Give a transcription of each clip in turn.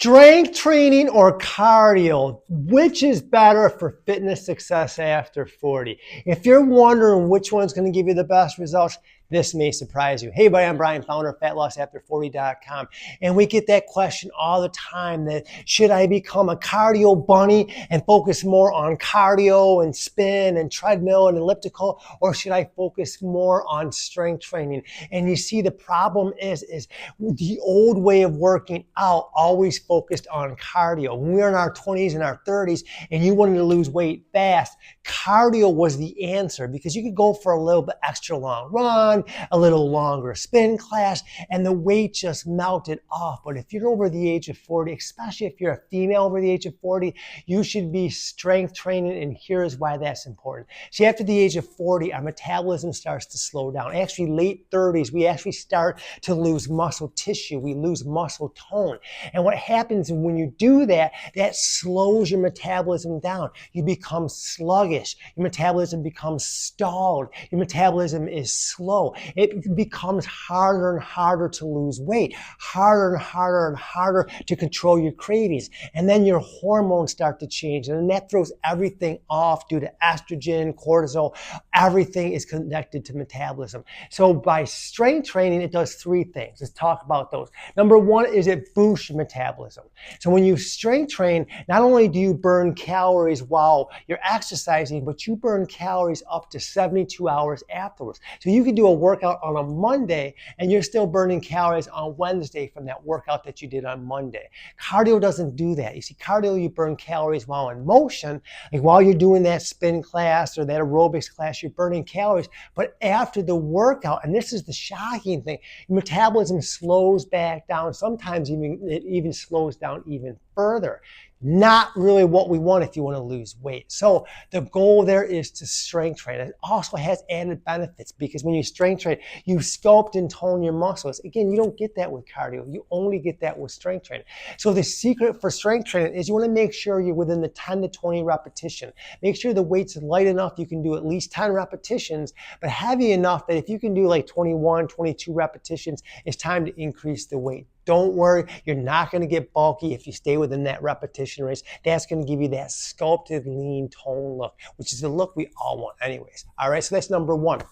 Strength training or cardio, which is better for fitness success after 40? If you're wondering which one's going to give you the best results, this may surprise you. Hey, everybody, I'm Brian, founder of FatLossAfter40.com. And we get that question all the time that should I become a cardio bunny and focus more on cardio and spin and treadmill and elliptical, or should I focus more on strength training? And you see, the problem is the old way of working out always focused on cardio. When we were in our 20s and our 30s and you wanted to lose weight fast, cardio was the answer because you could go for a little bit extra long run, a little longer spin class, and the weight just melted off. But if you're over the age of 40, especially if you're a female over the age of 40, you should be strength training, and here's why that's important. See, after the age of 40, our metabolism starts to slow down. Actually, late 30s, we actually start to lose muscle tissue. We lose muscle tone. And what happens when you do that, that slows your metabolism down. You become sluggish. Your metabolism becomes stalled. Your metabolism is slow. It becomes harder and harder to lose weight, harder and harder and harder to control your cravings. And then your hormones start to change, and that throws everything off due to estrogen, cortisol. Everything is connected to metabolism. So by strength training, it does three things. Let's talk about those. Number one is it boosts your metabolism. So when you strength train, not only do you burn calories while you're exercising, but you burn calories up to 72 hours afterwards. So you can do a workout on a Monday and you're still burning calories on Wednesday from that workout that you did on Monday. Cardio doesn't do that. You see, cardio, you burn calories while in motion, like while you're doing that spin class or that aerobics class, you're burning calories. But after the workout, and this is the shocking thing, your metabolism slows back down. Sometimes it even slows down even further. Not really what we want if you want to lose weight. So the goal there is to strength train. It also has added benefits because when you strength train, you sculpt and tone your muscles. Again, you don't get that with cardio. You only get that with strength training. So the secret for strength training is you want to make sure you're within the 10 to 20 repetition. Make sure the weight's light enough you can do at least 10 repetitions, but heavy enough that if you can do like 21, 22 repetitions, it's time to increase the weight. Don't worry, you're not going to get bulky if you stay within that repetition range. That's going to give you that sculpted, lean, tone look, which is the look we all want anyways. All right, so that's number one.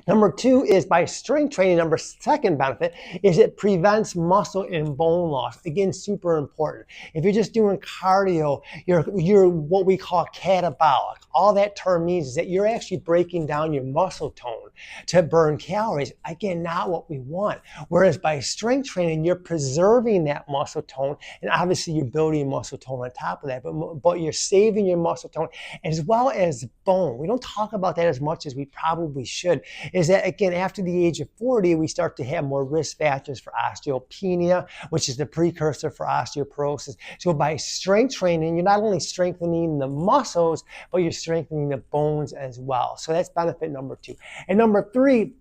Number two is by strength training, second benefit is it prevents muscle and bone loss. Again, super important. If you're just doing cardio, you're what we call catabolic. All that term means is that you're actually breaking down your muscle tone to burn calories. Again, not what we want. Whereas by strength training, you're preserving that muscle tone, and obviously you're building muscle tone on top of that, but you're saving your muscle tone as well as bone. We don't talk about that as much as we probably should. Is that, again, after the age of 40, we start to have more risk factors for osteopenia, which is the precursor for osteoporosis. So by strength training, you're not only strengthening the muscles, but you're strengthening the bones as well. So that's benefit number two. And number three,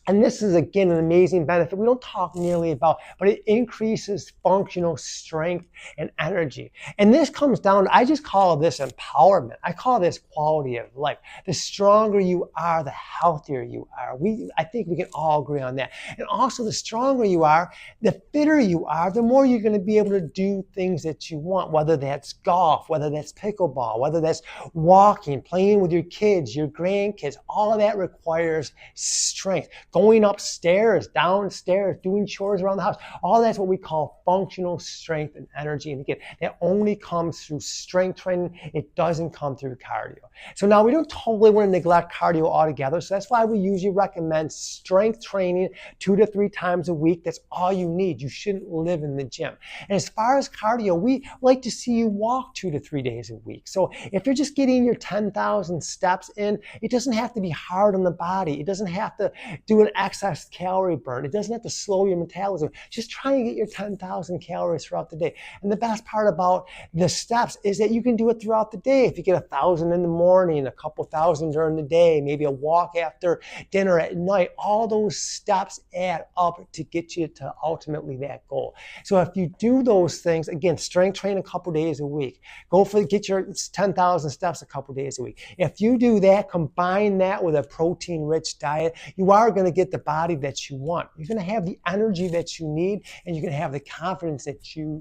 and this is, again, an amazing benefit we don't talk nearly about, but it increases functional strength and energy. And this comes down, I just call this empowerment. I call this quality of life. The stronger you are, the healthier you are. I think we can all agree on that. And also, the stronger you are, the fitter you are, the more you're going to be able to do things that you want, whether that's golf, whether that's pickleball, whether that's walking, playing with your kids, your grandkids. All of that requires strength. Going upstairs, downstairs, doing chores around the house. All that's what we call functional strength and energy. And again, that only comes through strength training. It doesn't come through cardio. So now we don't totally want to neglect cardio altogether. So that's why we usually recommend strength training 2 to 3 times a week. That's all you need. You shouldn't live in the gym. And as far as cardio, we like to see you walk 2 to 3 days a week. So if you're just getting your 10,000 steps in, it doesn't have to be hard on the body. It doesn't have to do an excess calorie burn. It doesn't have to slow your metabolism. Just try and get your 10,000 calories throughout the day. And the best part about the steps is that you can do it throughout the day. If you get 1,000 in the morning, a couple thousand during the day, maybe a walk after dinner at night, all those steps add up to get you to ultimately that goal. So if you do those things, again, strength train a couple days a week. Get your 10,000 steps a couple days a week. If you do that, combine that with a protein-rich diet, you are going to get the body that you want. You're going to have the energy that you need, and you're going to have the confidence that you